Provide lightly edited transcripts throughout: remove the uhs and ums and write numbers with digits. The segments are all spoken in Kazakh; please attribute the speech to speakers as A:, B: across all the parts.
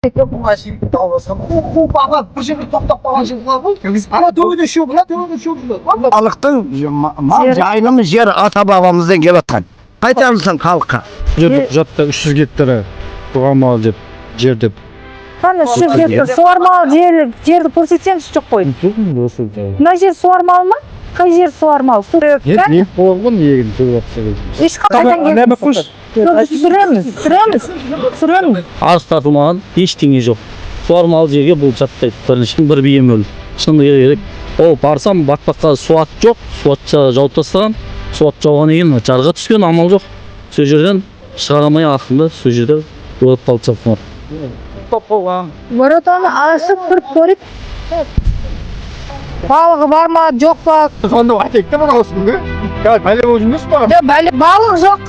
A: Халықтың мал жайылымы жер ата бабамыздан келіп жатқан. Қайтарылсын халыққа.
B: Құжатта 300 гектары суармалы деп жер деп.
C: Қане 300 гектар суармалы жерді көрсетсеңіз жоқ қой. Мына жер суармалы ма? Қай жер суармалы?
B: Не болған егін тұрып
C: Ешқайдан сүреміз.
D: Арыз тартылмаған ештеңе жоқ. Суармалы жерге бұл жатпайды. Біріншіден бір бием өлді. Шыны керек. Ол барсам батпаққа суат жоқ, суатша жауып тастаған. Суат жауған екен жарға түскен амал жоқ. Сол жерден шығара алмай ақырында сол жерде өліп қалды сапар.
C: Воротаны ашып тұрып көріп. Балығы бар ма, жоқ па?
B: Сонда айтекті бар осының бе? Бәле болып жүрмес па?
C: Балық жоқ.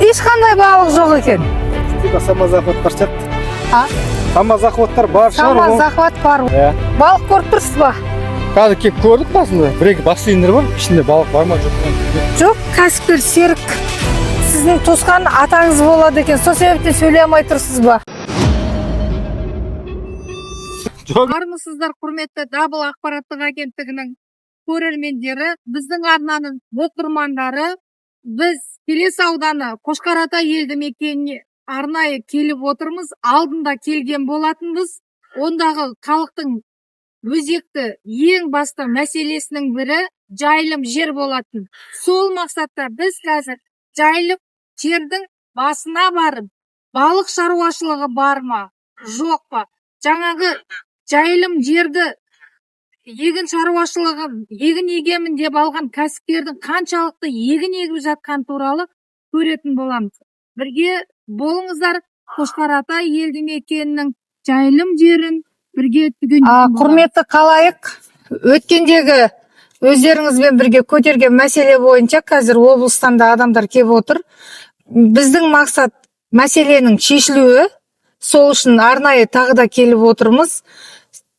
C: Ешқандай балық жоқ екен.
B: Самозахваттар сияқты.
C: А?
B: Самозахваттар бар шығар.
C: Самозахват бар. Балық көріп тұрсыз ба?
B: Қазір келіп көрдік басында. Бір-екі бассейндер бар. Ішінде балық бар ма жоқ па?
C: Жоқ, кәсіпкер Серік. Сіздің туысқан атаңыз болады екен. Сол себептен сөйлей алмай тұрсыз ба? Армысыздар құрметті Дабыл ақпараттық агенттігінің көрермендері, біздің арнаның оқырмандары, біз Келес ауданы Қошқарата елді мекеніне арнайы келіп отырмыз. Алдында келген болатынбыз. Ондағы халықтың өзекті ең басты мәселесінің бірі жайылым жер болатын. Сол мақсатта біз қазір жайылым жердің басына барып, балық шаруашылығы бар ма, жоқ па? Жаңағы жайылым жерді егін шаруашылығы, егін егемін деп алған кәсіпкердің қаншалықты егін егіп жатқан туралы көретін боламыз. Бірге болыңыздар, Қошқарата елді мекенінің жайылым жерін бірге түгендейтін боламыз. Құрметті қалайық, өткендегі өздеріңізбен бірге көтерген мәселе бойынша қазір облыстан да адамдар келіп отыр. Біздің мақсат мәселенің шешілуі, сол үшін арнайы тағы да келіп отырмыз.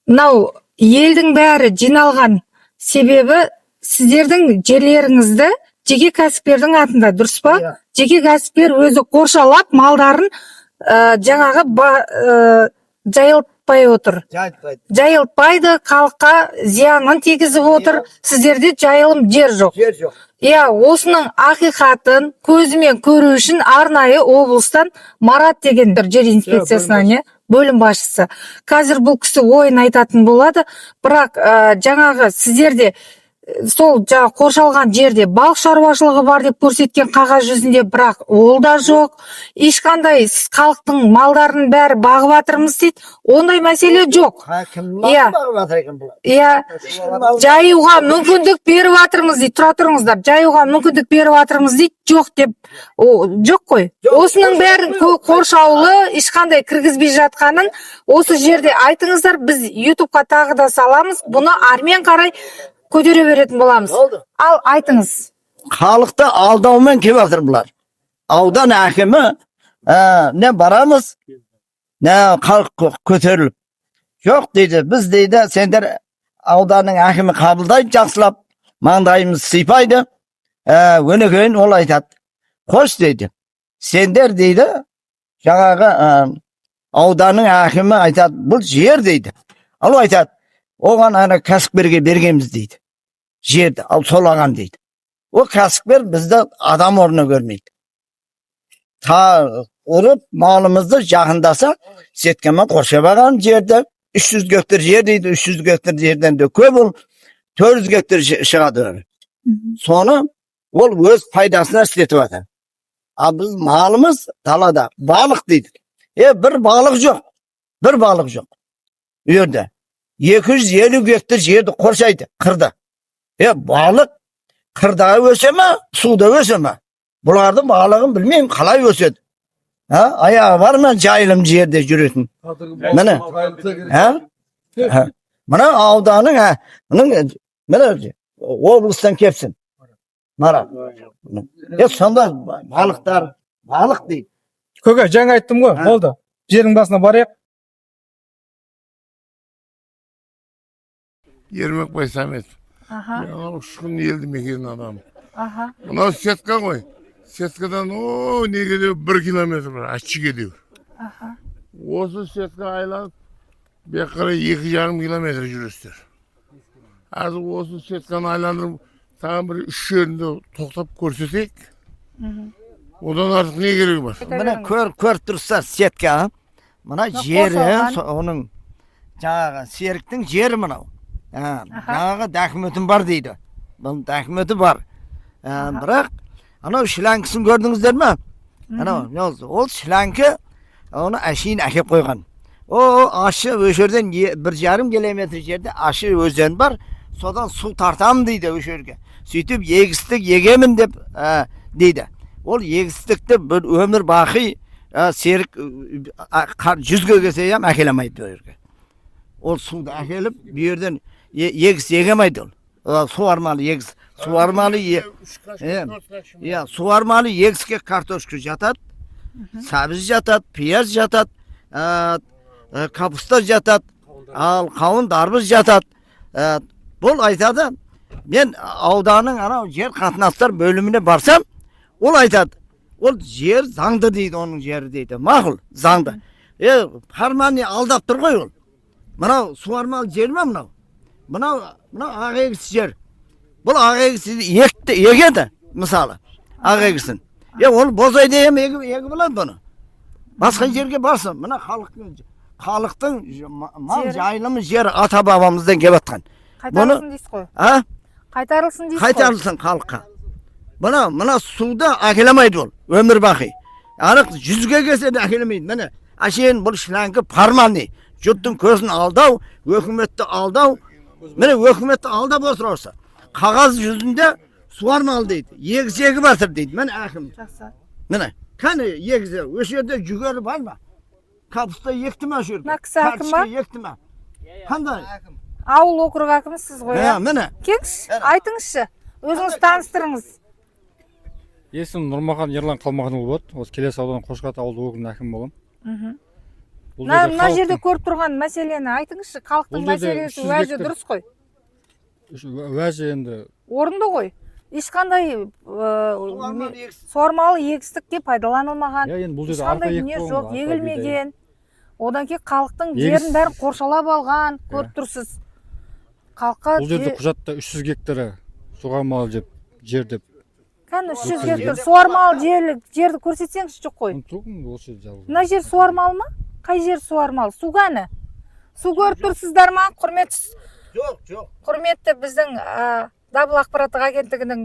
C: Мынау елдің бәрі жиналған себебі сіздердің жерлеріңізді жеке кәсіпкердің атында, дұрыс па? Жеке кәсіпкер өзі қоршалап малдарын жаңағы жайылтпай отыр. Жайылтпайды, халыққа зиянын тигізіп отыр. Сіздерде жайылым жер жоқ. Иә, осының ақиқатын көзімен көру үшін арнайы облыстан Марат деген жер инспекциясынан бөлім басшысы. Қазір бұл кісі ойын айтатын болады, бірақ жаңағы сіздерде сол қоршалған жерде балық шаруашылығы бар деп көрсеткен қағаз жүзінде, бірақ ол да жоқ. Ешқандай халықтың малдарын бәрі бағып жатырмыз дейді. Ондай мәселе жоқ. Иә, жаюға мүмкіндік беріп жатырмыз дейді. Тұра тұрыңыздар, жаюға мүмкіндік беріп жатырмыз дейді. Жоқ деп, жоқ қой. Осының бәрін қоршаулы, ешқандай кіргізбей жатқанын осы жерде айтыңыздар. Біз ютубқа тағы да саламыз. Бұны армен қарай көтере беретін боламыз. Ал айтыңыз.
A: Халықты алдаумен келіп жатыр бұлар. Аудан әкімі, не барамыз, не халық көтеріліп. Жоқ дейді, біз дейді, сендер ауданның әкімі қабылдайды, жақсылап, маңдайымыз сипайды. Өнекейін ол айтады. Қош дейді, сендер дейді, жаңағы ауданның әкімі айтады, бұл жер дейді. Ал айтады, оған ана кәсіпкерге бергенбіз дейді. Жерді, ал солаған дейді. О кәсіпкер бізді адам орны көрмейді. Ұрып, малымызды жақындаса, сеткемен қоршабаған жерді 300 гектар жер дейді, 300 гектар жерден де көп ол 400 гектар шығады. Соны ол өз пайдасына істетіп жатыр. А біз малымыз далада балық дейді. Бір балық жоқ. Бір балық жоқ. Үйерде 250 гектар жерді қоршайды, қырда. Балық қырда өсе ма, суда өсе ма? Бұлардың балығын білмеймін, қалай өседі. Аяғы бар ма жайылым жерде жүретін? Міне. Мына ауданың, міне облыстан кепсін. Марат. Сонда балықтар, балық дейді.
B: Көке, жаңа айттым ғой, болды. Жердің басына барайық.
E: Ермек Байсамет. Жаңа ұшқын елді мекенін адам. Мынау сетка ғой. Сеткадан негеде 1 километр бар, ачы кедеу. Осы сетка айланып, бек қарай 2,5 километр жүресіздер. Азыр осы сетканы айландырып, тағы бір 3 жерінде тоқтап көрсетейік. Одан артық не керегі бар?
A: Мына көріп тұрсыздар сетка. Мына жері, оның жаңағы серіктің жері мынау. Жаңағы документім бар дейді. Бұл документі бар. Бірақ анау шлангысын көрдіңіздер ме? Анау ол шлангы оны әшейін әкеп қойған. О ашы өшерден 1,5 километр жерде ашы өзен бар. Содан су тартамын дейді өшерге. Сөйтіп егістік егемін деп дейді. Ол егістікті бір өмір бақи серік 100-ге келсе ем әкелемейді өшерге. Ол суды әкеліп, бұл жерден егіс егемейді ол. Суармалы егіс. Суармалы егіске картошка жатады, сәбіз жатады, пияз жатады, капуста жатады, ал қауын дарбыз жатады. Бұл айтады, мен ауданның анау жер қатынастар бөліміне барсам, ол айтады, ол жер заңды дейді, оның жері дейді. Мақұл, заңды. Пармани алдап тұр ғой ол. Мынау суармалы жер ме мынау? Мынау ақ егіс жер. Бұл ақ егісі егеді, мысалы, ақ егісін. Ол бозайда егі болады бұны. Басқа жерге барсын, мына халықтың мал жайылымы жері ата бабамыздан кеп атқан.
C: Қайтарылсын дейсіз ғой. Қайтарылсын дейсіз ғой.
A: Қайтарылсын халыққа. Мына суды әкелемейді ол, өмір бақи. Арық 100-ге келсе де әкелемейді. Міне, әшейін бұл шлангы парманы. Жұрттың көзін алдау, өкіметті алдау. Міне, өкіметті алдап отыр осы. Қағаз жүзінде суармалы дейді. Егіз егі батыр дейді. Міне әкім.
C: Жақсы.
A: Міне, қане егізі, өші жерде жүгері бар ма? Капуста екті ма жүрді?
C: Мына кісі әкім ба?
A: Екті ма? Қандай?
C: Ауыл округ әкімісіз ғой.
A: Міне.
C: Келіңізші, айтыңызшы. Өзіңіз таныстырыңыз.
B: Есім Нұрмахан Ерлан Қалмаханұлы болады. Осы Келес ауданы Қошқарата ауылдық округінің әкімі боламын.
C: Мына жерде көріп тұрған мәселені айтыңызшы. Халықтың мәселесі уәжі дұрыс қой.
B: Уәжі енді
C: орынды ғой. Ешқандай суармалы егістікке пайдаланылмаған. Ешқандай дүние жоқ, егілмеген. Одан кейін халықтың жерін бәрін қоршалап алған, көріп тұрсыз. Халыққа
B: бұл жерде құжатта 300 гектары суармалы жер деп.
C: Кәні 300 гектар суармалы жерді көрсетсеңізші жоқ қой. Мына жер суармалы ма? Қай жер суармалы? Су кәні? Су көріп тұрсыздар ма? Құрметті біздің Дабыл ақпараттық агенттігінің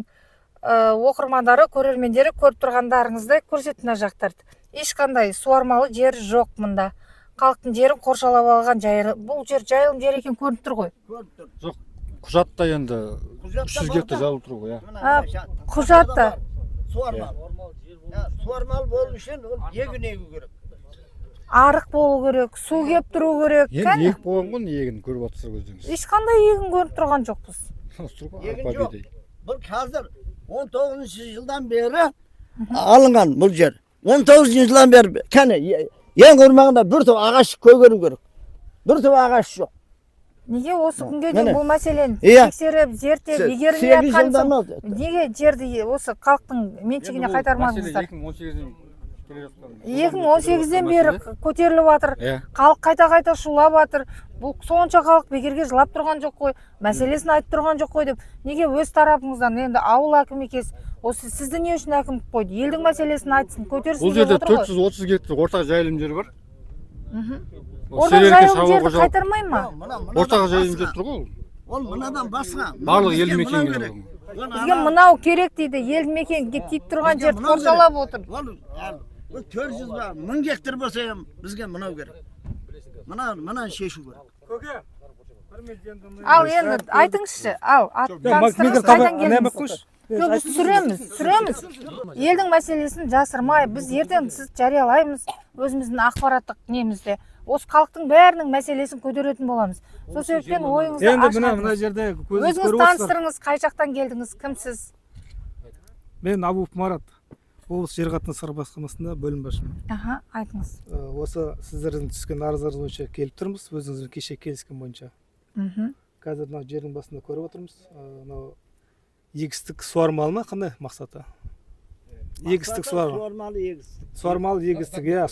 C: оқырмандары, көрермендері көріп тұрғандарыңызды көрсетті мына жақтарды. Ешқандай суармалы жер жоқ мұнда. Халықтың жерін қоршалап алған жайы. Бұл жер жайылым жер екен көрініп тұр ғой.
B: Жоқ, құжатта енді 300 гектар жазылып тұр ғой.
C: Құжатта.
A: Суармалы болу үшін ол егін егу керек.
C: Арық болу керек, су кеп тұру керек.
B: Енді егіп болған ғой, егін көріп отырсыз өздеріңіз.
C: Ешқандай егін көріп тұрған жоқпыз.
A: Егін жоқ. Бұл қазір 19-шы жылдан бері алынған бұл жер. 19-шы жылдан бері кәне ең ормағында бір топ ағаш көгеру керек. Bir tuba ağaç yok.
C: Неге осы күнге дейін бұл мәселені
A: Иә.
C: тексеріп, зерттеп, игерілмей жатқан соң неге жерді осы халықтың меншігіне қайтармадыңыздар? 2018-ден бері көтеріліп жатыр. Халық қайта шулап жатыр. Бұл сонша халық бекерге жылап тұрған жоқ қой, мәселесін айтып тұрған жоқ қой деп. Неге өз тарапыңыздан енді ауыл әкімі екенсіз, осы сізді не үшін әкім қойды? Елдің мәселесін айтсын, көтерсін
B: Бұл
C: деп
B: жерде
C: отыр ғой.
B: 430 гектар ортақ жайылым жері бар.
C: Ортақ жайылым жерді қайтармай ма?
B: Ортақ жайылым жер тұр ғой.
A: Ол мынадан басқа.
B: Барлық елді мекенге.
C: Бізге мынау керек дейді, елді мекенге тиіп тұрған жерді қоршалап отыр.
A: Ол 400 ба 1000 гектар болса ham бізге мынау керек. Мына шешу керек.
C: Ал енді айтыңызшы, ал таныстырыңыз қайдан келдіңіз? Жоқ, біз түсіреміз. Елдің мәселесін жасырмай, біз ертең сіз жариялаймыз өзіміздің ақпараттық немізде. Осы халықтың бәрінің мәселесін көтеретін боламыз. Сол себептен ойыңызды ашыңыз. Өзіңіз таныстырыңыз, қай жақтан келдіңіз, кімсіз?
F: Мен Абуов Марат, облыс жер қатынастары басқармасында бөлім басшымын.
C: Айтыңыз.
F: Осы сіздердің түскен арыздарыңыз бойынша келіп тұрмыз, өзіңізбен кеше келіскен бойынша. Қазір мына жердің басында көріп отырмыз. Мынау егістік суармалы ма, қандай мақсаты? егістік суару.
A: Суармалы егістік.
F: Суармалы егістік, иә.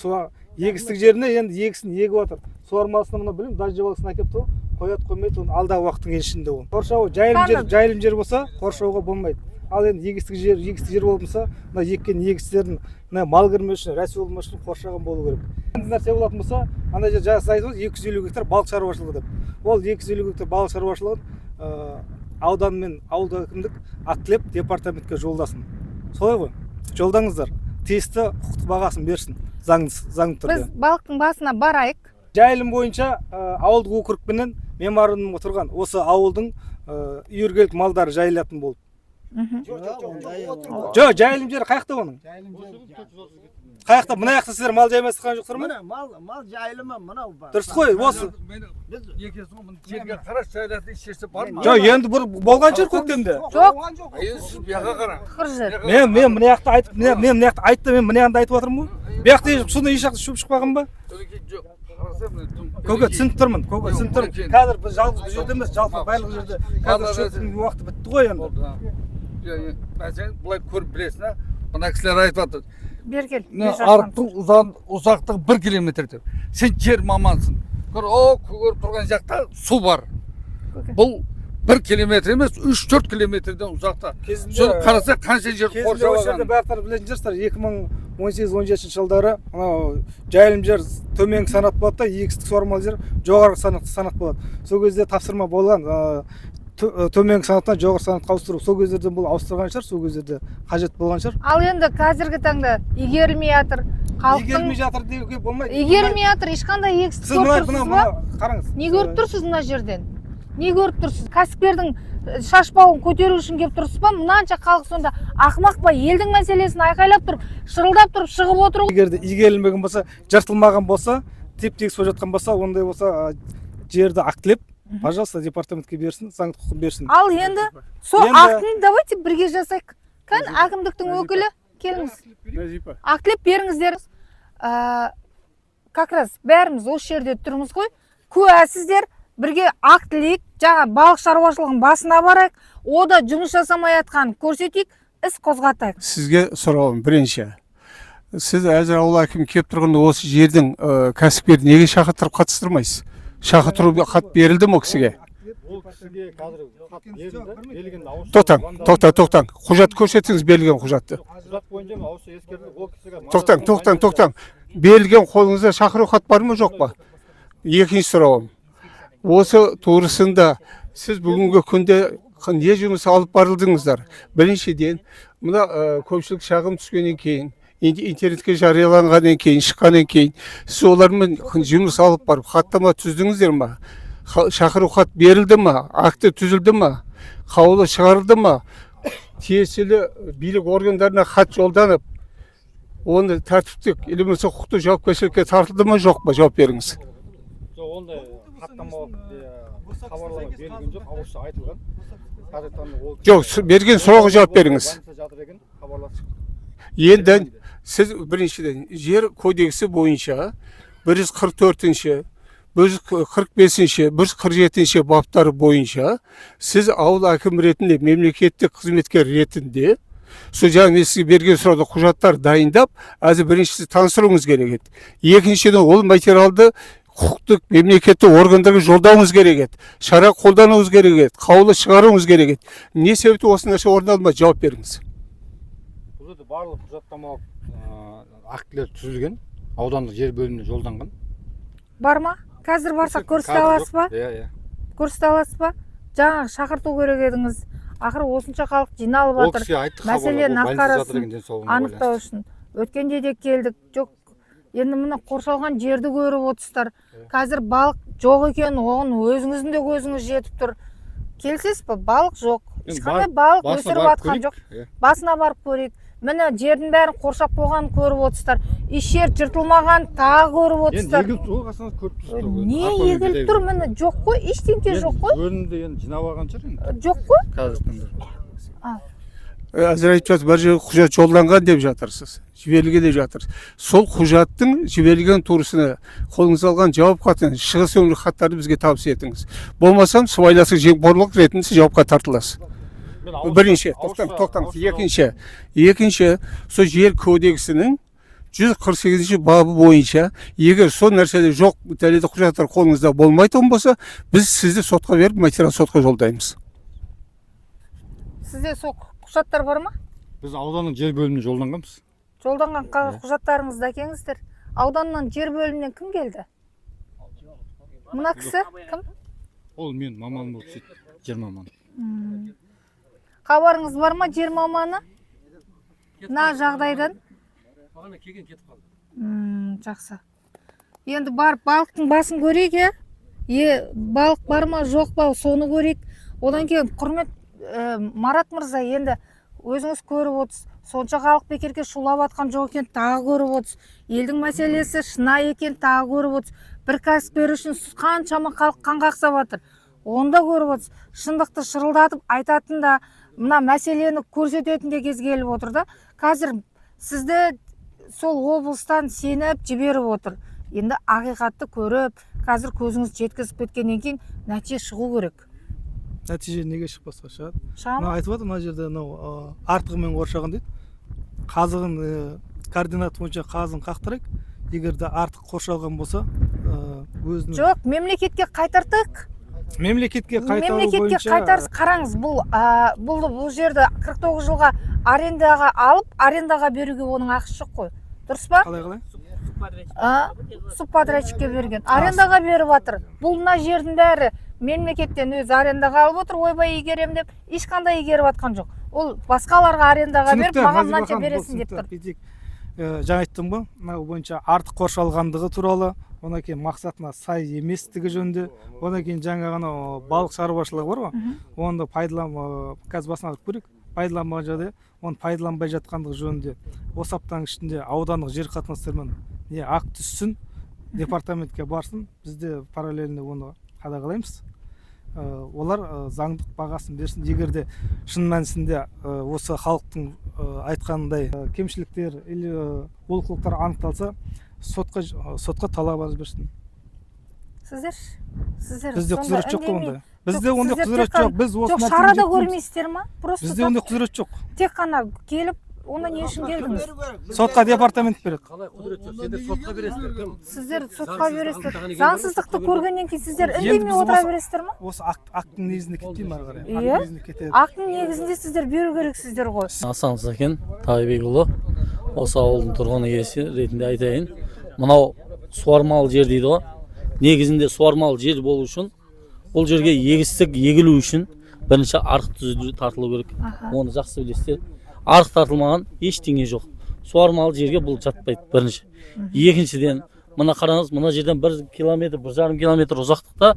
F: Егістік жеріне енді егісін егіп отыр. Суармалысына мына білем, дажды балысын әкеп тұр. Қоят қоймайды, оны алдағы уақыттың еншінде ол. Қоршауы жайылым жер болса, қоршауға болмайды. Ал енді егістік жер болмаса, мына еккен егістерін мал кірмес үшін, рәсу болмас үшін қоршаған болу керек. Енді нәрсе болатын болса, андай жер жаңа сіз айтып отырсыз 250 гектар балық шаруашылығы деп. Ол 250 гектар балық шаруашылығын аудан мен ауылдық әкімдік аттілеп департаментке жолдасын. Солай ғой? Жолдаңыздар. Тиісті құқықтық бағасын берсін заңды түрде.
C: Біз балықтың басына барайық.
F: Жайылым бойынша ауылдық округпенен меморандум отырған. Осы ауылдың үйіргелік малдары жайылатын болып. Жоқ, жайылым жері қаяқта оның? Қаяқта, мына жақта сіздер мал жаймай сыққан жоқсыздар ма?
A: Мал жайылымы мынау бар.
F: Дұрыс қой, осы.
B: жерге қараш жайлатын ішерсе бар ма?
F: Жоқ, енді бір болған жер көктемде.
C: Жоқ,
B: Сіз бұяқа қара.
C: қыр жер.
F: Мен мына жақта айтып, мен мына жақта айтты, мен мына жақта айтып отырмын ғой. Бұл жақта сонда еш жақта шөп шықпаған ба? Көке, түсініп тұрмын. Қазір біз жалғыз бұл жерде емес, жалпы барлық жерде. Қазір шөптің уақыты бітті ғой енді.
B: Мәселен, бұлай көріп білесің, мына кісілер айтып жатыр.
C: Бергел.
B: Арықтың ұзақтығы 1 километр деп. Сен жер мамансың. Көріп тұрған жақта су бар. Бұл 1 километр емес, 3-4 километрден ұзақта. Соны қараса қанша жер қоршап
F: Осы жерде бәрі білетін жүрсіздер, 2018-17 жылдары жайылым жер төменгі санат болады да, егістік суармалы жер жоғарғы санат болады. Сол кезде тапсырма болған, төменгі санаттан жоғарғы санатқа ауыстыру. Сол кездерден бұл ауыстырған шығар, сол кездерде қажет болған шығар.
C: Ал енді қазіргі таңда игерілмей жатыр.
F: Игерілмей жатыр деуге болмайды.
C: Игерілмей жатыр, ешқандай егістік көріп тұрсыз ба?
F: Қараңыз.
C: Не көріп тұрсыз мына жерден? Не көріп тұрсыз? Кәсіпкердің шашбауын көтеру үшін келіп тұрсыз ба? Мынанша халық сонда ақымақ па? Елдің мәселесін айқайлап тұрып, шырылдап тұрып шығып отыр.
F: Егер де игерілмеген болса, жыртылмаған болса, теп-тегіс болып жатқан болса, ондай болса жерді актілеп, пожалуйста, департаментке берсін, заңды құқын берсін.
C: Ал енді сол актіні давайте бірге жасайық. Кән әкімдіктің өкілі келіңіз. Актілеп беріңіздер. Как раз бәріміз осы жерде тұрмыз ғой. Куәсіздер бірге актілейік, жаңа балық шаруашылығының басына барайық, ода жұмыс жасамай жатқанын көрсетейік, іс қозғатайық.
G: Сізге сұрауым бірінші. Сіз әзір ауыл әкімі келіп тұрғанда осы жердің кәсіпкерді неге шақыртып қатыстырмайсыз? Шақырту хат берілді ме кісіге?
B: Ол кісіге қазір хат берілді.
G: Тоқтаң. Құжат көрсетіңіз, берілген құжатты.
B: Құжат бойынша осы ескертілді. Ол кісіге
G: Тоқтаң. Берілген қолыңызда шақыру хат бар ма, жоқ па? Екінші сұрауым. Осы турысында сіз бүгінгі күнде не жұмыс алып барылдыңыздар? Біріншіден, мына көпшілік шағым түскеннен кейін, интернетке жарияланғаннан кейін, шыққаннан кейін, сіз олармен жұмыс алып барып, хаттама түздіңіздер ма? Шақыру хат берілді ма? Акті түзілді ма? Қаулы шығарылды ма? Тиесілі билік органдарына хат жолданып, оны тәртіптік, елімізді құқықтық жауапкершілікке тартылды ма, жоқ па? Жауап беріңіз.
B: ондай хаттама хабарлама берілген жоқ, ауызша айтылған.
G: Жоқ, берген сұрауға жауап беріңіз. Енді сіз біріншіден жер кодексі бойынша 144-ші, 145-ші, 147-ші баптары бойынша сіз ауыл әкімі ретінде, мемлекеттік қызметкер ретінде сол жаңа сізге берген сұрауды құжаттар дайындап, әзір біріншісі таныстыруыңыз керек еді. Екіншіден ол материалды құқықтық мемлекеттік органдарға жолдауыңыз керек еді. Шара қолдануыңыз керек еді. Қаулы шығаруыңыз керек еді. Не себепті осы нәрсе орындалмайды, жауап беріңіз.
B: Бұл жерде барлық құжаттамалық актілер түзілген, аудандық жер бөліміне жолданған.
C: Бар ма? Қазір барсақ көрсете аласыз ба?
B: Иә.
C: Көрсете аласыз ба? Жаңа шақырту керек едіңіз. Ақыры осынша халық жиналып жатыр. Мәселені анықтау үшін. Өткенде де келдік. Жоқ, енді мына қоршалған жерді көріп отырсыздар. Қазір балық жоқ екен, оған өзіңіздің де көзіңіз жетіп тұр. Келсіз бе? Балық жоқ. Ешқандай балық өсіріп жатқан жоқ. Басына барып көрейік. Міне жердің бәрін қоршап қойғанын көріп отырсыздар. Еш жер жыртылмаған тағы көріп отырсыздар. Не егіліп тұр? Міне жоқ қой, ештеңке жоқ қой.
B: Өрінді енді жинап алған шығар енді.
C: Жоқ қой.
G: Әзір айтып жатыр, бір жерге құжат жолданған деп жатырсыз, жіберілген деп жатырсыз. Сол құжаттың жіберілген турысына қолыңыз алған жауап хатын, шығыс өңірлік хаттарды бізге табыс етіңіз. Болмасам, сыбайластық жемқорлық ретінде жауапқа тартыласыз. Birinchi, to'xtang. Екінші, сол жер кодексінің 148 бабы бойынша, егер сол нәрседе жоқ дәлелді құжаттар қолыңызда болмайтын болса, біз сізді сотқа беріп, материал сотқа жолдаймыз.
C: Сізде сол құжаттар бар ма?
B: Біз ауданның жер бөліміне жолданғанбыз.
C: Жолданған құжаттарыңызды әкеңіздер. Ауданнан жер бөлімінен кім келді? Мына кісі кім?
B: Ол мен маманым болып сөйтті, жер маманы.
C: Хабарыңыз бар ма жер маманы? Мына жағдайдан?
B: Бағана келген кетіп қалды.
C: Жақсы. Енді барып балықтың басын көрейік, балық бар ма, жоқ па, соны көрейік. Одан кейін құрмет Марат мырза, енді өзіңіз көріп отырсыз, сонша халық бекерге шулап атқан жоқ екен, тағы көріп отырсыз. Елдің мәселесі шынайы екен, тағы көріп отырсыз. Бір кәсіпкер үшін қаншама халық қан қақсап жатыр. Онда көріп отырсыз. Шындықты шырылдатып айтатын да, мына мәселені көрсететін де кез келіп отыр да. Қазір сізді сол облыстан сеніп жіберіп отыр. Енді ақиқатты көріп, қазір көзіңіз жеткізіп кеткеннен кейін нәтиже шығу керек.
F: Нәтиже неге шықпасқа шығады?
C: Шыға ма?
F: Айтып жатыр, мына жерде артығымен қоршаған дейді. Қазығын координат бойынша қазығын қақтырайық. Егер де артық қоршалған болса, өзінің
C: Жоқ, мемлекетке қайтартық.
F: мемлекетке қайтару
C: Мемлекетке
F: бойынша
C: қайтарыз. Қараңыз, бұл жерді 49 жылға арендаға алып, арендаға беруге оның ақысы жоқ қой. Дұрыс па?
F: қалай?
C: Субподрядчикке берген. Арендаға беріп жатыр. Бұл мына жердің бәрі мемлекеттен өзі арендаға алып отыр, ойбай игерем деп, ешқандай игеріп жатқан жоқ. Ол басқаларға арендаға беріп, маған мынанша бересің деп тұр.
F: Жаңа айттым ғой, мынау бойынша артық қоршалғандығы туралы, одан кейін мақсатына сай еместігі жөнінде, одан кейін жаңа ғана балық шаруашылығы бар ғой, оны қазір басына алып көрейік, пайдаланбаған жағдай, оны пайдаланбай жатқандығы жөнінде осы аптаның ішінде аудандық жер қатынастарымен не акт түссін, департаментке барсын, бізде параллельно оны қадағалаймыз. Олар заңдық бағасын берсін. Егер де шын мәнісінде осы халықтың айтқанындай кемшіліктер или олқылықтар анықталса, сотқа талап арыз берсін.
C: Сіздер
F: Бізде құзырет жоқ ондай. Бізде ондай құзырет жоқ. Біз осы
C: жоқ, шарада көрмейсіздер ма? Просто
F: бізде ондай құзырет жоқ.
C: тек қана келіп, онда не үшін келдіңіз?
F: Сотқа департамент береді.
B: Қалай құдірет жоқ, сендер сотқа бересіздер, кім?
C: Сіздер сотқа бересіздер. Заңсыздықты көргеннен кейін сіздер үндемей отыра бересіздер ма?
F: Осы акттың негізінде кетпеймін ары қарай.
C: Иә.
F: Акттың негізінде кетеді.
C: Актың негізінде сіздер беру керексіздер ғой.
D: Асан Сакен Тайбекұлы, осы ауылдың тұрғыны ретінде айтайын. Мынау суармалы жер дейді ғой. Негізінде суармалы жер болу үшін, бұл жерге егістік егілу үшін бірінші арық түзу тартылу керек. Оны жақсы білесіздер. Арық тартылмаған ештеңе жоқ. Суармалы жерге бұл жатпайды бірінші. Екіншіден, мына қараңыз, мына жерден 1 километр, 1,5 километр ұзақтықта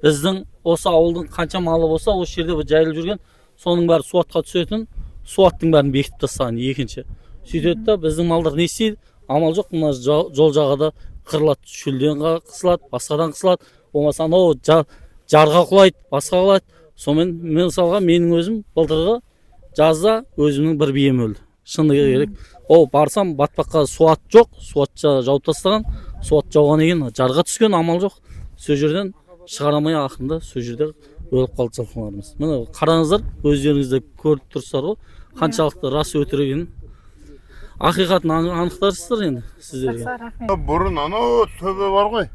D: біздің осы ауылдың қанша малы болса, осы жерде жайылып жүрген, соның бәрі суатқа түсетін, суаттың бәрін бекітіп тастаған екінші. Сөйтеді да біздің малдар не істейді? Амал жоқ, мына жол жағада қырылады, шөлден қысылады, басқадан қысылады, болмаса анау жарға құлайды, басқа құлайды. Сонымен мысалға менің өзім былтырғы жазда өзімнің бір бием өлді. Шындығы керек. О, барсам батпаққа суат жоқ, суатша жауып тастаған, суат жауған екен, жарға түскен, амал жоқ. Сол жерден шығарамай ақырында сол жерде өліп қалды жылқыларымыз. Міне қараңыздар, өздеріңіз де көріп тұрсыздар ғой, қаншалықты рас өтірік екенін. Ақиқатын анықтарсыздар енді сіздерге.
E: Бұрын анау төбе бар ғой.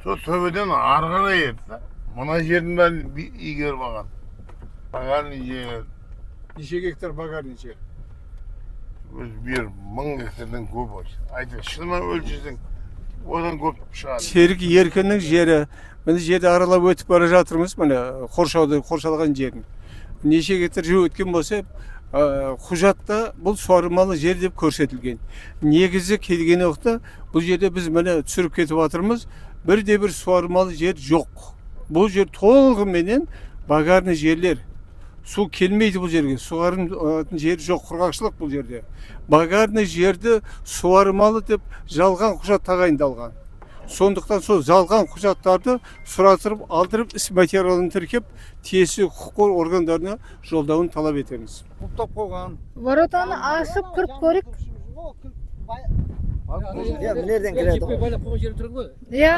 E: Сол төбеден ары қарай еді. Мына жердің бәрін игеріп алған. Багарный жер.
G: Неше гектар багарный жер?
E: Өз бір 1000 гектардан көп ой. Айтып, шынымен өлчіздің одан көп шығады.
G: Серік Еркіннің жері, міне жерді аралап өтіп бара жатырмыз, міне қоршалған жерін. Неше гектар жер өткен болса, құжатта бұл суармалы жер деп көрсетілген. Негізі келген уақытта бұл жерде біз міне түсіріп кетіп жатырмыз, бірде-бір суармалы жер жоқ. Бұл жер толығыменен багарный жерлер. Су келмейді бұл жерге, суаратын жер жоқ, құрғақшылық бұл жерде. Багарный жерді суармалы деп жалған құжат тағайындалған. Сондықтан сол жалған құжаттарды сұратырып, алдырып, іс материалын тіркеп, тиесілі құқық қорғау органдарына жолдауын талап етеміз.
B: Құптап қойған.
C: Воротаны ашып кіріп көрейік.
A: Nereden kiredi?
B: Байлап қойған жері тұрған ғой.
C: Иә.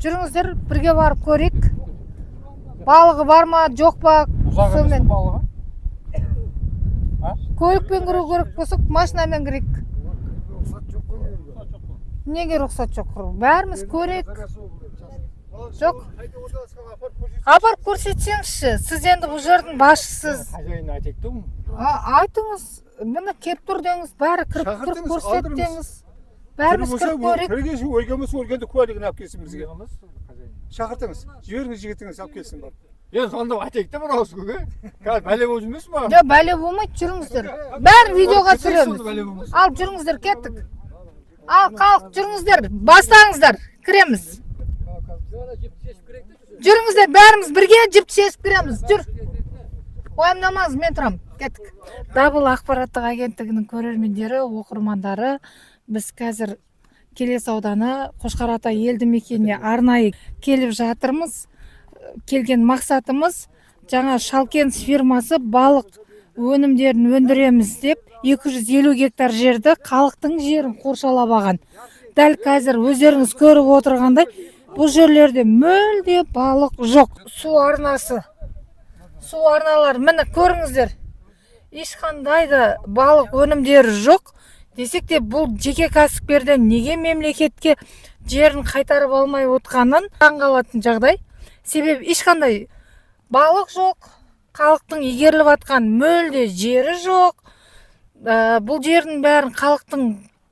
C: Жүріңіздер, бірге барып көрейік. Балығы бар ма, жоқ па?
B: Ұзақ емес
C: Сонымен.
B: балығы.
C: Көлікпен кіру керек болса, машинамен кірейік. Неге рұқсат жоқ? Бәріміз көрейік. Жоқ. Апарып көрсетсеңізші. Сіз енді бұл жердің басшысыз.
G: Хозяин айтыктым.
C: Айтыңыз, міне келіп тұр деңіз, бәрі кіріп тұрып көрсеттіңіз. Бәріміз кіріп көрейік.
G: Кіргенше өлгенбіз, өлгенді куәлігін алып келсін бізге. Шақыртыңыз, жіберіңіз жігітіңіз алып келсін бар. Сонда айтайық та мынау сөзге. Қазір бәле болып жүрмес ма?
C: Жоқ, бәле болмайды, жүріңіздер. Бәрін видеоға түсіреміз. Алып жүріңіздер, кеттік. Ал, халық, жүріңіздер, бастаңыздар, кіреміз. Жүріңіздер, бәріміз бірге жіпті шешіп кіреміз. Жүр. Уайымдамаңыз, мен тұрам. Кеттік. Дабыл ақпараттық агенттігінің көрермендері, оқырмандары, біз қазір Келес ауданы Қошқарата елді мекеніне арнайы келіп жатырмыз. Келген мақсатымыз жаңа Шалкенс фирмасы балық өнімдерін өндіреміз деп 250 гектар жерді халықтың жерін қоршалап алған. Дәл қазір өздеріңіз көріп отырғандай бұл жерлерде мүлде балық жоқ. Су арнасы, су арналары, міне көріңіздер. Ешқандай да балық өнімдері жоқ. Десек те бұл жеке кәсіпкерден неге мемлекетке жерін қайтарып алмай отқанын таңғалатын жағдай. Себебі ешқандай балық жоқ, халықтың игеріліп атқан мүлде жері жоқ. Бұл жердің бәрін халықтың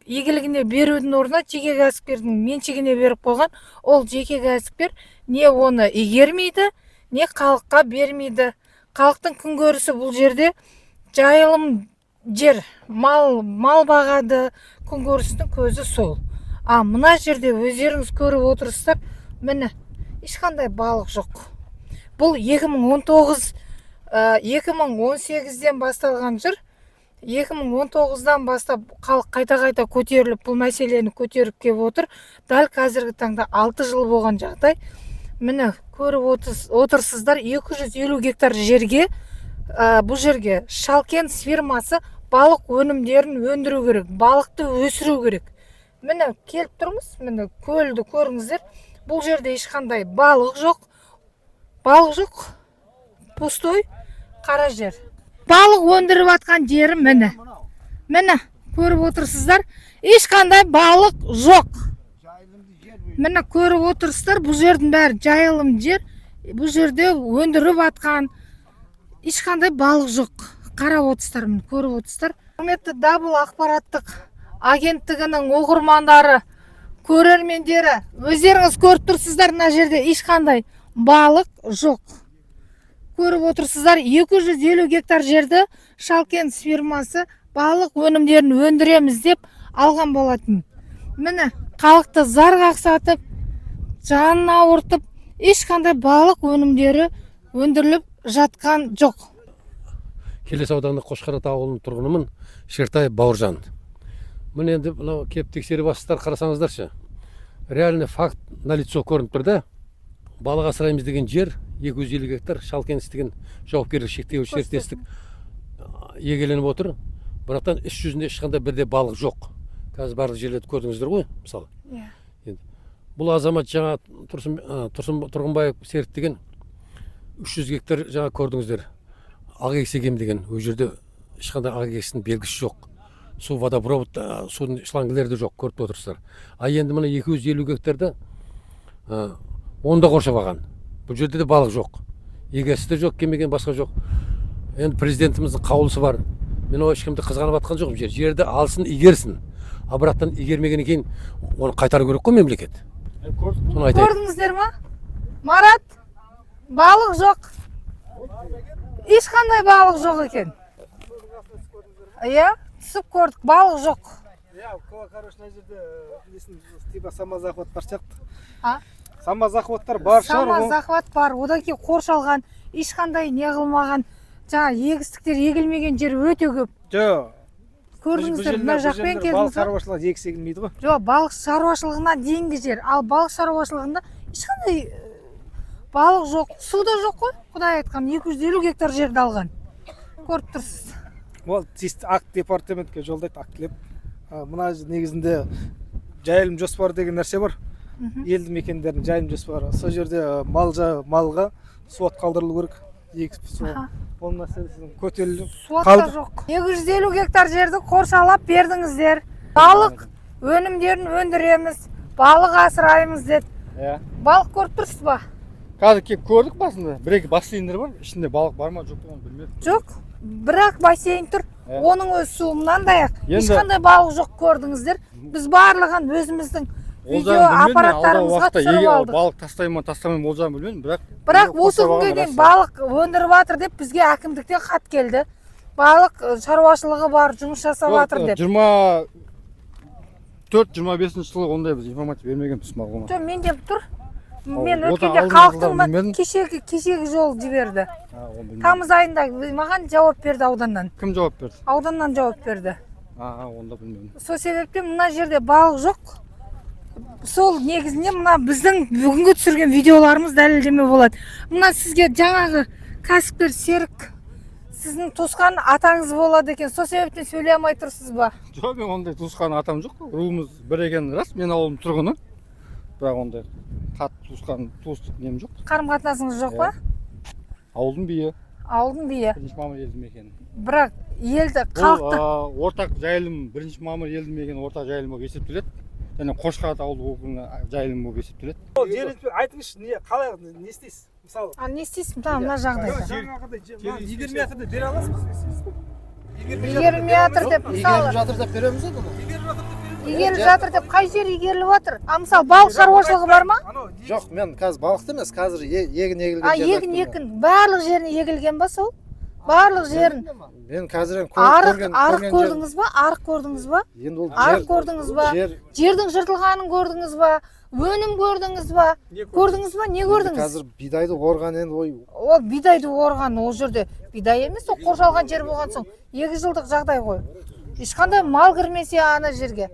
C: игілігіне берудің орнына жеке кәсіпкердің меншігіне беріп қойған. Ол жеке кәсіпкер не оны игермейді, не халыққа бермейді. Халықтың күнкөрісі бұл жерде жайылым жер, мал бағады, күнкөрістің көзі сол. Мына жерде өздеріңіз көріп отырсыздар, міне ешқандай балық жоқ. Бұл 2018-ден басталған жыр. 2019-дан бастап халық қайта көтеріліп, бұл мәселені көтеріп кеп отыр. Дәл қазіргі таңда 6 жыл болған жағдай. Міне көріп отырсыздар, 250 гектар жерге, бұл жерге Шалкенс фирмасы балық өнімдерін өндіру керек, балықты өсіру керек. Міне келіп тұрмыз, міне көлді көріңіздер. Бұл жерде ешқандай балық жоқ. Балық жоқ. Пустой, қара жер. Балық өндіріп атқан жері міне. Міне көріп отырсыздар, ешқандай балық жоқ. Міне көріп отырсыздар, бұл жердің бәрі жайылым жер. Бұл жерде өндіріп атқан ешқандай балық жоқ. Қарап отырсыздар, міне көріп отырсыздар. Құрметті Дабыл ақпараттық агенттігінің оқырмандары, көрермендері, өздеріңіз көріп тұрсыздар, мына жерде ешқандай балық жоқ. Көріп отырсыздар, 250 гектар жерді Шалкенс фирмасы балық өнімдерін өндіреміз деп алған болатын. Міне халықты зарға қақсатып, жанын ауыртып, ешқандай балық өнімдері өндіріліп жатқан жоқ.
H: Келес ауданы Қошқарата ауылының тұрғынымын, Шертай Бауыржан. Міне енді мынау кеп тексеріп бастықтар қарасаңыздаршы. Реально факт налицо көрініп тұр да. Балық асыраймыз деген жер 250 гектар Шалкенс деген жауапкерлік шектеулі серіктестік егеленіп отыр. Бірақтан іс жүзінде ешқандай бірде балық жоқ. Қазір барлық жерлерді көрдіңіздер ғой, мысалы. Бұл азамат жаңа Тұрғынбаев Серік деген 300 гектар жаңа көрдіңіздер. Ағекс егем деген, ол жерде ешқандай ағекстің белгісі жоқ. Су водопровод, судың шлангілері де жоқ, көріп отырсыздар. Енді мына 250 гектарда онда қоршап алған. Бұл жерде де балық жоқ. Егесі де жоқ, кемеген басқа жоқ. Енді президентіміздің қаулысы бар. Мен ол ешкімді қызғанып атқан жоқпын. Жерді алсын, игерсін. Абыраттан игермеген екен, оны қайтару керек қой мемлекет.
C: Көрдіңіздер ма? Марат, балық жоқ. Ешқандай балық жоқ екен. Түсіп көрдік, балық жоқ.
F: Самозахваттар сияқты. Самозахваттар бар шығар.
C: Самозахват бар, одан кейін қоршалған, ешқандай не қылмаған, жаңа егістіктер егілмеген жер өте көп.
F: Жоқ.
C: Көрдіңіздер, мына жақпен келдіңіз.
F: Балық шаруашылығы егіс егілмейді ғой.
C: Жоқ, балық шаруашылығына дейінгі жер. Ал балық шаруашылығында ешқандай балық жоқ. Су да жоқ қой. Құдай айтқан 250 гектар жерді алған. Көріп тұрсыз.
F: Ол тиісті акт департаментке жолдайды, актілеп. Мына негізінде жайылым жоспары деген нәрсе бар. Елді мекендердің жайылым жоспары. Сол жерде малға суат қалдырылу керек. егіспіз ол мәселесін көтерілді.
C: Суатта жоқ. 250 гектар жерді қоршалап бердіңіздер. Балық өнімдерін өндіреміз, балық асыраймыз деді.
B: Иә.
C: Балық көріп тұрсыз ба?
B: Қазір келіп көрдік басында. Бір-екі бассейндер бар. Ішінде балық бар ма, жоқ па оны білмедік.
C: Жоқ. Бірақ бассейн тұр.
B: Иә.
C: Оның өз суы мынандай ақ.
B: Енді-
C: Ешқандай балық жоқ көрдіңіздер. Біз барлығын өзіміздің видео аппараттарымызға түсіріп алдық.
B: Балық тастай ма, тастамай ма, ол жағын білмедім,
C: Бірақ осы күнге дейін балық өндіріп жатыр деп бізге әкімдіктен хат келді. Балық шаруашылығы бар, жұмыс жасап жатыр деп.
B: 24-25 жылы ондай біз информация бермегенбіз маған.
C: Жоқ, мен деп тұр. Мен
B: Ол
C: өткенде
B: алдыңғы
C: халықтың
B: жылы білмедім.
C: кешегі жол жіберді. Тамыз айында маған жауап берді ауданнан.
B: Кім жауап берді?
C: Ауданнан жауап берді.
B: Онда білмедім.
C: Сол себептен мына жерде балық жоқ. Сол негізінде мына біздің бүгінгі түсірген видеоларымыз дәлелдеме болады. Мына сізге жаңағы кәсіпкер Серік сіздің туысқан атаңыз болады екен. Сол себептен сөйлей алмай тұрсыз ба?
B: Жоқ, мен ондай туысқан атам жоқ. Руымыз бір екені рас. Мен ауылым тұрғыны. Бірақ ондай қатты туысқан туыстық нем жоқ.
C: Қарым-қатынасыңыз жоқ па?
B: Ауылдың биі.
C: Ауылдың биі.
B: Бірінші мамыр елді мекені.
C: Бірақ елді халықты
B: Ортақ жайылым, бірінші мамыр елді мекені ортақ жайылым болып есептеледі. Және Қошқарат ауылдық округінің жайылым болып есептеледі.
F: Ол жерді айтыңызшы, қалай не істейсіз? Мысалы,
C: не істейсің мына жағдайда?
F: 20 метрді бере аласыз ба?
C: Игерілмей жатыр деп мысалы.
B: жатыр деп береміз оны.
C: Игеріліп жатыр деп қай жер игеріліп жатыр? Мысалы балық шаруашылығы бар ма?
I: Жоқ, мен қазір балықты емес, қазір егін егілген
C: Егін барлық жеріне егілген ба сол? Барлық жерін.
I: Мен қазір
C: Арық көрдіңіз ба? Арық көрдіңіз ба?
I: Енді ол
C: Арық көрдіңіз ба? Жердің жыртылғанын көрдіңіз ба? Өнім көрдіңіз ба? Көрдіңіз ба? Не көрдіңіз?
I: қазір бидайды орған енді ой.
C: Ол бидайды орған ол жерде бидай емес, ол қоршалған жер болған соң 2 жылдық жағдай ғой. Ешқандай мал кірмесе ана жерге.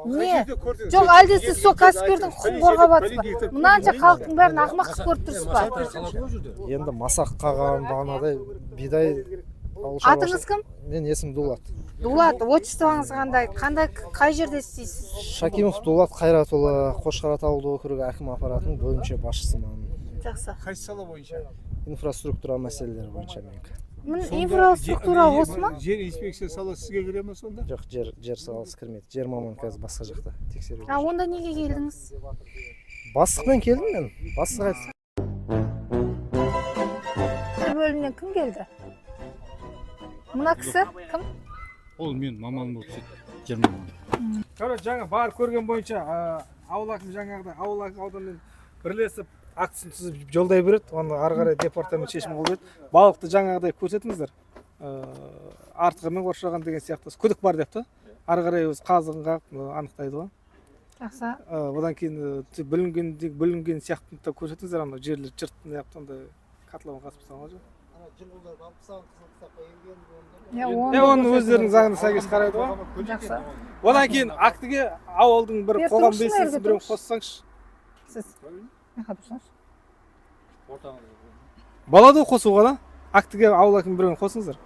C: Не? Жоқ, әлде сіз сол кәсіпкердің құқығын қорғап жатсыз ба? Мынанша халықтың бәрін ақымақ қылып көріп тұрсыз ба?
I: Енді масақ қаған бағанадай бидай
C: Атыңыз кім?
I: Мен есім Дулат.
C: Дулат, отчествоңыз қандай? Қай жерде істейсіз?
I: Шакимов Дулат Қайратұлы, Қошқарат ауылдық округі әкім аппаратының бөлімше басшысымын.
C: Жақсы.
F: Қайсы сала бойынша?
I: Инфраструктура мәселелері бойынша менікі.
C: Инфраструктура осы ма?
F: Жер инспекция саласы сізге кіре ме сонда?
I: Жоқ, жер саласы кірмейді. Жер маман қазір басқа жақта тексеру.
C: Онда неге келдіңіз?
I: Бастықпен келдім мен. Бастық айтты.
C: Бөлімнен кім келді? Мына кісі кім?
B: Ол мен маман болып жер маман.
F: Короче, жаңа бар көрген бойынша ауыл әкімі жаңағыдай ауыл ауданмен бірлесіп акцияны түзіп жолдай береді. Оны ары қарай департамент шешім қабылдайды. Балықты жаңағыдай көрсетіңіздер. Артығымен қоршаған деген сияқты күдік бар деп та. Ары қарай өз қазығын қағып анықтайды ғой.
C: Жақсы.
F: Одан кейін бүлінген сияқты да көрсетіңіздер, ана жерлер жыртын андай котлован қасып салған жоқ. Оны өздерінің заңына сәйкес қарайды ғой.
C: Жақсы.
F: Одан кейін актіге ауылдың бір қоғам белсендісі біреуін қоссаңызшы.
C: Сіз.
F: Болады ғой қосуға да. Актіге ауыл әкімі біреуін қосыңыздар.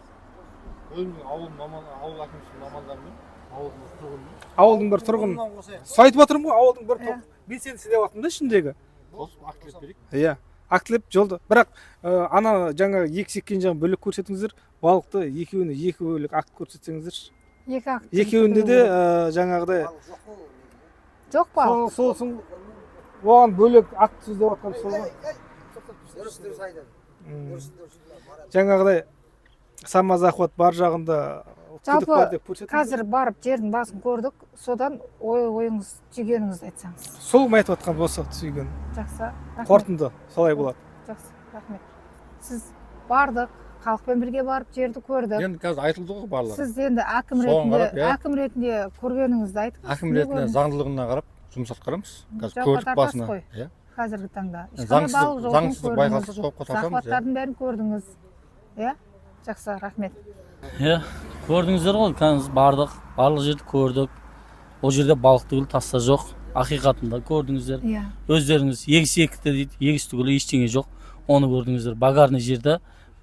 B: Ауыл әкімшілік мамандарымен,
F: Ауылдың бір тұрғын. Сайтып отырмын ғой, ауылдың бір тұрғын белсендісі деп жатырмын да ішіндегі.
B: актілеп берейік.
F: Иә, актілеп жолды. Бірақ ана жаңа екі секкен жағын бөлек көрсетіңіздер. Балықты екеуіне екі бөлек акт көрсетсеңіздерші.
C: Екі акт.
F: Екеуінде де жаңағыдай
C: жоқ па?
F: Солсын оған бөлек акт сөз деп жатқан сол ғой. Жаңағыдай самозахват бар жағында күдік бар деп көрсетіңіздер.
C: Қазір барып жердің басын көрдік, содан ойыңыз түйгеніңізді айтсаңыз.
F: Сол ма айтып жатқан осы түйген?
C: Жақсы.
F: Қорытынды солай болады.
C: Жақсы, рахмет. Сіз бардық, халықпен бірге барып жерді көрдік.
B: Енді қазір айтылды ғой барлығы.
C: Сіз енді әкім ретінде көргеніңізді айтып.
B: Әкім ретінде заңдылығына қарап жұмыс атқарамыз. Қазір көрдік басына.
C: Қазіргі таңда.
B: Заңсыздық байқалса жауапқа тартамыз.
C: Захваттардың бәрін көрдіңіз. Иә? Жақсы, рахмет.
D: Иә, көрдіңіздер ғой, бардық, барлық жерді көрдік. Ол жерде балық түгіл таста жоқ. Ақиқатында көрдіңіздер. Өздеріңіз егіс екті дейді, егіс түгілі ештеңе жоқ. Оны көрдіңіздер. Багарный жерде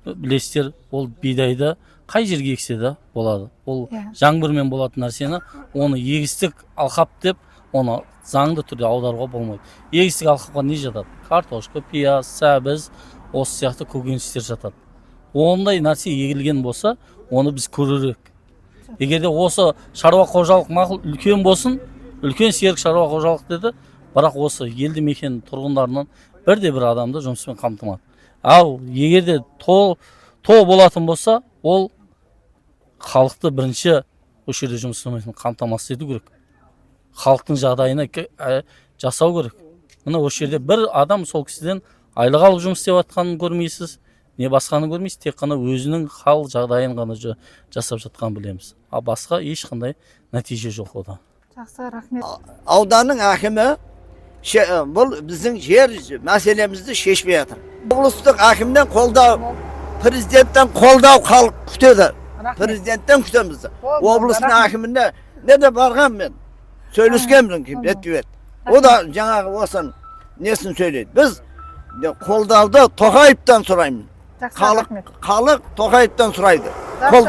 D: білесіздер, ол бидайды қай жерге ексе де болады. Ол жаңбырмен болатын нәрсені, оны егістік алқап деп, оны заңды түрде аударуға болмайды. Егістік алқапқа не жатады? Картошка, пияз, сәбіз, осы сияқты көкөністер жатады. Ондай нәрсе егілген болса, оны біз көрерік. Егерде осы шаруа қожалық мақұл үлкен болсын, үлкен серік шаруа қожалық деді, бірақ осы елді мекен тұрғындарынан бірде-бір адамды жұмыспен қамтымады. Ал егерде то болатын болса, ол халықты бірінші осы жерде жұмыспен қамтамасыз ету керек. Халықтың жағдайына жасау керек. Мына осы жерде бір адам сол кісіден айлық алып жұмыс істеп жатқанын көрмейсіз, не басқаны көрмейсіз, тек қана өзінің хал жағдайын ғана жасап жатқанын білеміз. Ал басқа ешқандай нәтиже жоқ одан.
C: Жақсы, рахмет.
A: Ауданның әкімі бұл біздің жер мәселемізді шешпей жатыр. Облыстық әкімнен қолдау, президенттен қолдау халық күтеді. Президенттен күтеміз. Облыстың әкіміне не де барған мен. Сөйлескенмін бет-бет. O da жаңағы осын несін сөйлейді. Біз қолдауды Тоқаевтан сұраймыз. Халық Тоқаевтан сұрайды.